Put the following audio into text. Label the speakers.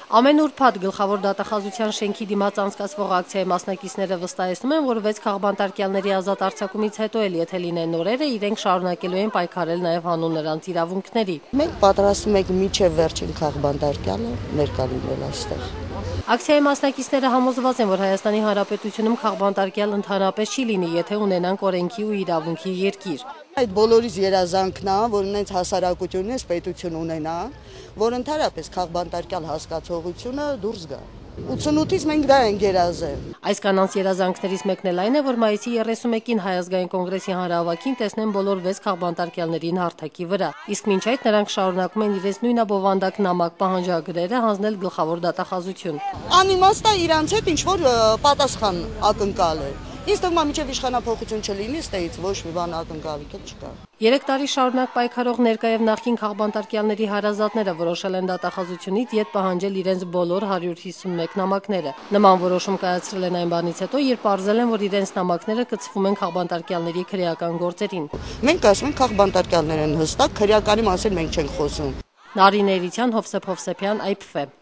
Speaker 1: Ամեն ուրբաթ գլխավոր դատախազության շենքի դիմաց անցկացվող ակցիայի մասնակիցները վստահեցնում են, որ 6 քաղբանտարկյալների ազատ արձակումից հետո էլ եթե լինեն նորերը, իրենք շարունակելու են պայքարել նաև հանուն նրանց իրավունքների։
Speaker 2: Մենք պատրաստվում ենք մինչև վերջին քաղբանտարկյալը ներկա լինել այստեղ։
Speaker 1: Ակցիայի մասնակիցները համոզված են, որ Հայաստանի Հանրապետությունում քաղբանտարկյալ ընդհանրապես չի լինի, եթե ունենանք օրենքի ու իրավունքի երկիր։
Speaker 2: Այդ բոլորիս երազանքն է, որ ունենց հասարակությունից պետություն ունենա, որ ընդհանրապես քաղբանտարկյալ հասկացողությունը դուրս գա։ 88-ից մենք դա ենք երազել։
Speaker 1: Այս կանանց երազանքներից մեկն էլ այն է, որ մայիսի 31-ին Հայ ազգային կոնգրեսի հանրահավաքին տեսնեն բոլոր 6 քաղբանտարկյալներին հարթակի վրա։ Իսկ մինչ այդ նրանք շարունակում են իրենց նույնաբովանդակ նամակ պահանջագրերը հանձնել գլխավոր դատախազություն։
Speaker 2: Անիմաստ է իրանց հետ ինչ-որ պատասխան ակնկալել։ Ինձ թվում է մինչև իշխանափոխություն չլինի, ստեից ոչ մի բան ակնկալիք չկա։
Speaker 1: 3 տարի շարունակ պայքարող ներկա եւ նախկին քաղբանտարկյալների հարազատները որոշել են դատախազությունից ետ պահանջել իրենց բոլոր 151 նամակները։ Նման որոշում կայացրել են այն բանից հետո, երբ արձել են, որ իրենց նամակները կցվում են քաղբանտարկյալների քրեական գործերին։
Speaker 2: Մենք ասում ենք քաղբանտարկյալներ են հստակ, քրեականի մասին մենք չենք խոսում։
Speaker 1: Նարինե Էրիցյան, Հովսեփ Հովսեփյան, IPF